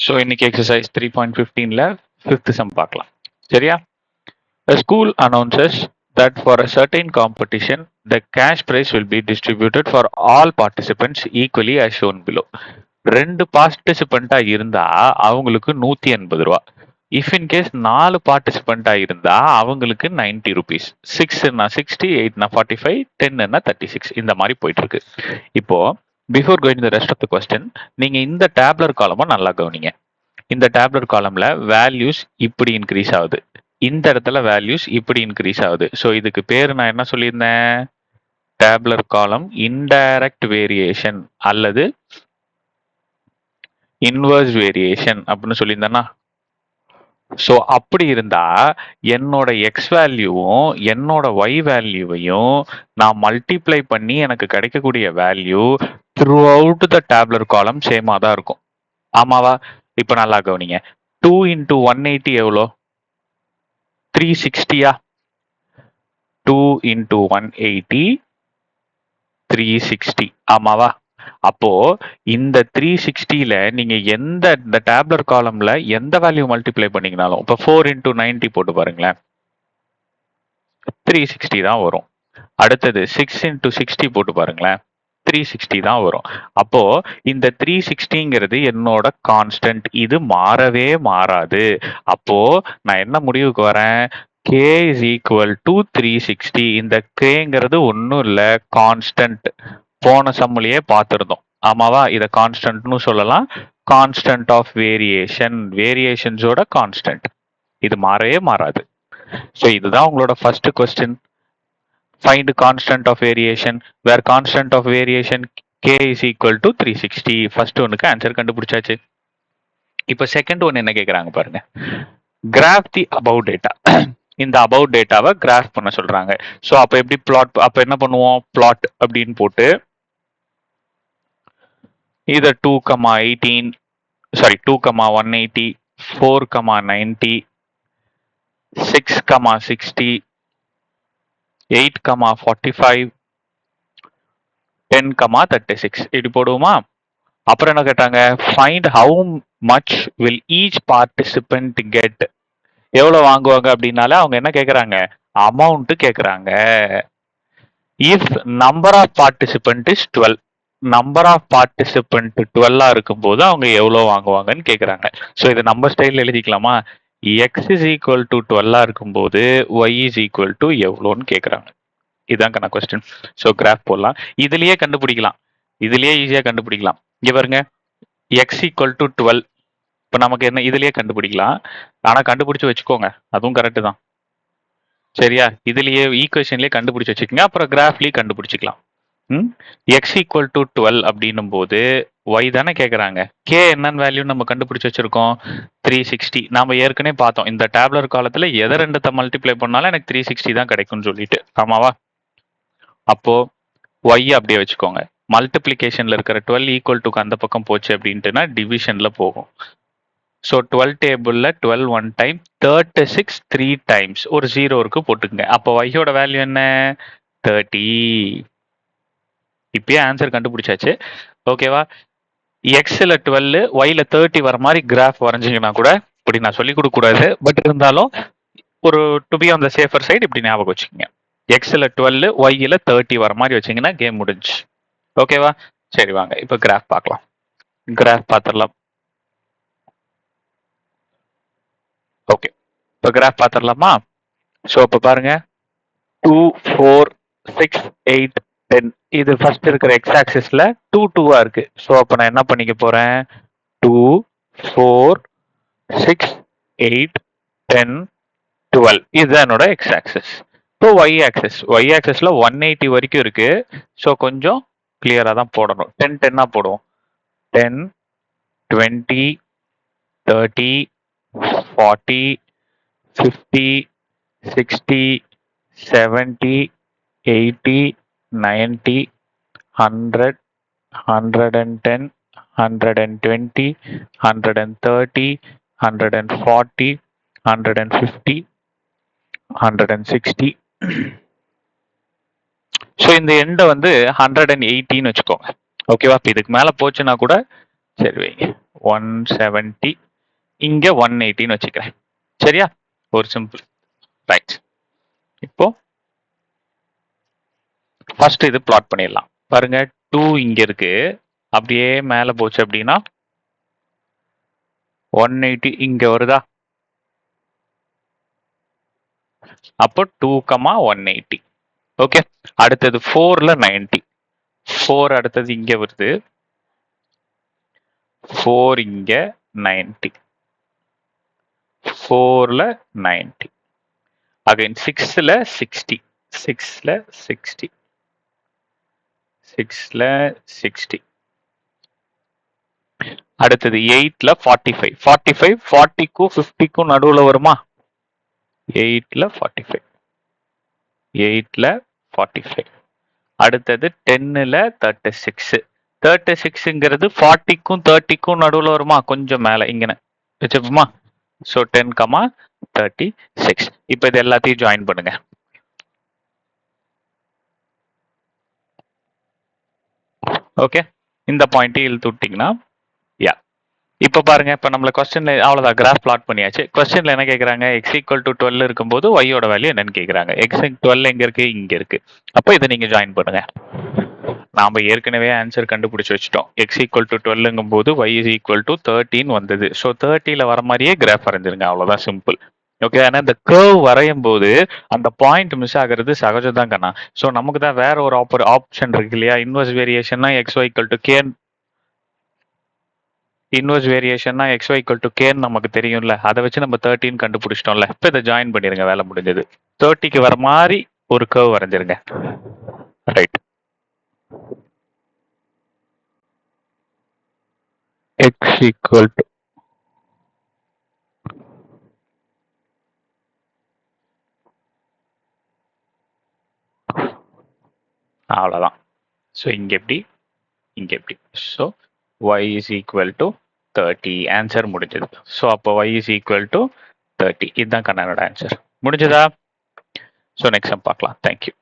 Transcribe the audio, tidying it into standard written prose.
So இன்னைக்கு exercise 3.15ல fifth some பார்க்கலாம். சரியா? A school announces that for a certain competition, the cash prize will be distributed for all participants equally as shown below. 2 பார்ட்டிசிபெண்டா இருந்தா அவங்களுக்கு 180 ரூபா. If in case 4 பார்ட்டிசிபெண்டா இருந்தா அவங்களுக்கு 90 rupees. 6னா 60, 8னா 45, 10னா 36 இந்த மாதிரி போயிட்டு இருக்கு. இப்போ before going the rest of the question, நீங்க இந்த டேப்லர் காலமை நல்லா கவனிங்க. இந்த டேப்லர் காலம்ல வேல்யூஸ் இப்படி இன்க்ரீஸ் ஆகுது, இந்த இடத்துல வேல்யூஸ் இப்படி இன்க்ரீஸ் ஆகுது. ஸோ இதுக்கு பேர் நான் என்ன சொல்லியிருந்தேன்? டேப்லர் காலம் இன்டைரக்ட் வேரியேஷன் அல்லது இன்வர்ஸ் வேரியேஷன் அப்படின்னு சொல்லியிருந்தேன்னா, ஸோ அப்படி இருந்தா என்னோட எக்ஸ் வேல்யூவும் என்னோட ஒய் வேல்யூவையும் நான் மல்டிப்ளை பண்ணி எனக்கு கிடைக்கக்கூடிய வேல்யூ த்ரூ அவுட் த டேப்லர் காலம் சேமா தான் இருக்கும். ஆமாவா? இப்போ நல்லா கவனிங்க. 2 into 180 எவ்வளோ? 360யா? 2 into 180 360. ஆமாவா? அப்போ இந்த 360ல நீங்க இந்த டேப்லர் காலம்ல எந்த வேல்யூ மல்டிப்ளை பண்ணீங்கனாலும், இப்போ 4 into 90 போட்டு பாருங்களேன், 360 தான் வரும். அடுத்தது 6 into 60 போட்டு பாருங்களேன், 360 தான் வரும். அப்போ இந்த 360ங்கிறது என்னோட கான்ஸ்டன்ட், இது மாறவே மாறாது. அப்போ நான் என்ன முடிவுக்கு வரேன்? k is equal to 360. இந்த kங்கிறது ஒன்றும் இல்லை, கான்ஸ்டன்ட். போன சம்முலயே பார்த்துருந்தோம். ஆமாவா? இதை கான்ஸ்டன்ட்னு சொல்லலாம். கான்ஸ்டன்ட் ஆஃப் வேரியேஷன், வேரியேஷன்ஸோட கான்ஸ்டன்ட், இது மாறவே மாறாது. ஸோ இதுதான் உங்களோட first question. Find constant of variation where constant of variation k is equal to 360. First ஒன்னுக்கு ஆன்சர் கண்டுபிடிச்சாச்சு. இப்போ செகண்ட் ஒன் என்ன கேட்குறாங்க பாருங்க. Graph the above data. இந்த அபவ் டேட்டாவை கிராஃப் பண்ண சொல்றாங்க. ஸோ அப்போ எப்படி பிளாட்? அப்போ என்ன பண்ணுவோம்? பிளாட் அப்படின்னு போட்டு இதை 2,18 சாரி 2,180, 4,90, 6,60, 8,45, 10,36 இப்படி போடுவோமா? அப்புறம் என்ன கேட்டாங்க? Find how much will each participant get. எவ்வளவு வாங்குவாங்க அப்படின்னால அவங்க என்ன கேட்கறாங்க? அமௌண்ட் கேட்கறாங்க. If number of participant is 12, number of participant 12 இருக்கும் போது அவங்க எவ்வளவு வாங்குவாங்கன்னு கேட்கறாங்க. ஸோ இதை நம்பர் ஸ்டைல் எழுதிக்கலாமா? எக்ஸ் இஸ் ஈக்குவல் டு 12 இருக்கும்போது ஒய் இஸ் ஈக்குவல் டு எவ்வளோன்னு கேட்குறாங்க. இதுதான் கணக்கு கொஸ்டின். ஸோ கிராஃப் போடலாம். இதுலயே கண்டுபிடிக்கலாம், இதுலயே ஈஸியாக கண்டுபிடிக்கலாம். இங்கே பாருங்க, எக்ஸ் ஈக்குவல் டு 12. இப்போ நமக்கு என்ன? இதுலயே கண்டுபிடிக்கலாம். ஆனால் கண்டுபிடிச்சு வச்சுக்கோங்க, அதுவும் கரெக்டு தான். சரியா? இதுலயே ஈக்குவேஷன்லேயே கண்டுபிடிச்சு வச்சுக்கோங்க, அப்புறம் கிராஃப்லேயே கண்டுபிடிச்சிக்கலாம். எக்ஸ் ஈக்குவல் டு 12 அப்படின்னும் போது ஒய் தானே கேட்குறாங்க. கே என்னன்னு வேல்யூ நம்ம கண்டுபிடிச்சு வச்சிருக்கோம்? 360. நாம ஏற்கனவே பார்த்தோம் இந்த டேப்லர் காலத்துல எதை ரெண்டுத்தை மல்டிப்ளை பண்ணாலும் எனக்கு 360 தான் கிடைக்கும்னு சொல்லிட்டு. ஆமாவா? அப்போ ஒய் அப்படியே வச்சுக்கோங்க. மல்டிப்ளிகேஷன்ல இருக்கிற 12 ஈக்குவல் டுக்கு அந்த பக்கம் போச்சு அப்படின்ட்டுனா டிவிஷன்ல போகும். ஸோ 12 டேபிள்ல 12 1 டைம், 36 3 டைம்ஸ், ஒரு 0 இருக்கு போட்டுக்கங்க. அப்போ ஒய்யோட வேல்யூ என்ன? 30. இப்பயே ஆன்சர் கண்டுபிடிச்சாச்சு. ஓகேவா? எக்ஸ்ல 12, ஒய்ல 30 வர மாதிரி கிராஃப் வரைஞ்சிங்கன்னா கூட, இப்படி நான் சொல்லி கொடுக்க கூடாது, பட் இருந்தாலும் ஒரு to be on the safer side இப்படி ஞாபகம் வச்சுக்கோங்க. எக்ஸ்ல 12, ஒய்ல 30 வர மாதிரி வச்சிங்கன்னா கேம் முடிஞ்சு. ஓகேவா? சரி வாங்க இப்போ கிராஃப் பார்க்கலாம். கிராஃப் பார்த்துடலாம். ஓகே, இப்போ கிராஃப் பார்த்துடலாமா? ஸோ இப்போ பாருங்க, 2 4 6 8 10. இது ஃபர்ஸ்ட் இருக்கிற எக்ஸ் ஆக்சிஸ்ல 2 2 இருக்கு. ஸோ அப்போ நான் என்ன பண்ணிக்க போறேன்? 2 4 6 8 10 12. இதுதான் என்னோட எக்ஸ் ஆக்சிஸ். இப்போ ஒய் ஆக்சிஸ், ஒய் ஆக்சிஸ்ல 180 வரைக்கும் இருக்கு. ஸோ கொஞ்சம் கிளியரா தான் போடணும். 10 10 போடுவோம். 10 20 30 40 50 60 70 80 90 100 110 120 130 140 150 160. ஸோ இந்த எண்டை வந்து 180ன்னு வச்சுக்கோங்க. ஓகேவா? இப்போ இதுக்கு மேலே போச்சுன்னா கூட சரி வைங்க, 170, இங்க 180ன்னு வச்சுக்கிறேன். சரியா? ஒரு சிம்பிள். ரைட். இப்போ ஃபர்ஸ்ட் இது பிளாட் பண்ணிடலாம். பாருங்க 2 இங்க இருக்கு. அப்படியே மேல போச்சு அப்படின்னா 180 இங்க வருதா? அப்போ 2,180. ஓகே. அடுத்தது 4ல 90. 4 அடுத்தது இங்க வருது. 4 இங்க 90. 4ல 90. அகைன் 6ல 60. 6ல 60. 6ல 60. அடுத்தது 8ல 45. 45 40க்கும் 50க்கும் நடுவுல வருமா? 8ல 45. 8ல 45. அடுத்தது 10ல 36. 36ங்கிறது 40க்கும் 30க்கும் நடுவுல வருமா? கொஞ்சம் மேல இங்கன வச்சுப்போமா? ஸோ 10,36. இப்போ இது எல்லாத்தையும் ஜாயின் பண்ணுங்க. ஓகே. இந்த பாயிண்ட்டை இழுத்து விட்டீங்கன்னா யா. இப்போ பாருங்க, இப்போ நம்மள கொஸ்டின்ல அவ்வளோதான், கிராஃப் பிளாட் பண்ணியாச்சு. கொஸ்டின்ல என்ன கேட்குறாங்க? எக்ஸ் ஈக்குவல் டு 12 இருக்கும்போது ஒய்யோட வேல்யூ என்னன்னு கேட்குறாங்க. எக்ஸ் 12 எங்க இருக்கு? இங்க இருக்கு. அப்போ இதை நீங்க ஜாயின் பண்ணுங்க. நாம ஏற்கனவே ஆன்சர் கண்டுபிடிச்சு வச்சுட்டோம். எக்ஸ் ஈக்குவல் டு 12ங்கும் போது ஒய் இஸ் ஈக்குவல் டு 13 வந்தது. ஸோ 30ல வர மாதிரியே கிராஃப் வரைஞ்சிருங்க. அவ்வளோதான், சிம்பிள். ஓகே. ஏன்னா இந்த கர்வ் வரையும் போது அந்த பாயிண்ட் மிஸ் ஆகிறது சகஜம் தான் கண்ணா. ஸோ நமக்கு தான் வேற ஒரு ஆப்ஷன் இருக்கு இல்லையா? இன்வெர்ஸ் வேரியேஷன்னா x y equal to k. Inverse வேரியேஷன்னா எக்ஸ் ஒய் ஈக்குவல் டு கேன்னு நமக்கு தெரியும்ல. அதை வச்சு நம்ம 13 கண்டுபிடிச்சிட்டோம்ல. இப்போ இதை ஜாயின் பண்ணிருங்க, வேலை முடிஞ்சது. 30க்கு வர மாதிரி ஒரு கர்வ் வரைஞ்சிருங்க. ரைட். எக்ஸ் ஈக்குவல் டு அவ்வளோதான். ஸோ இங்கே எப்படி, இங்கே எப்படி. So y is equal to 30. Answer முடிஞ்சது. ஸோ அப்போ y is equal to 30. இதுதான் கண்ணனோட ஆன்சர். முடிஞ்சதா? ஸோ நெக்ஸ்ட் டைம் பார்க்கலாம். தேங்க்யூ.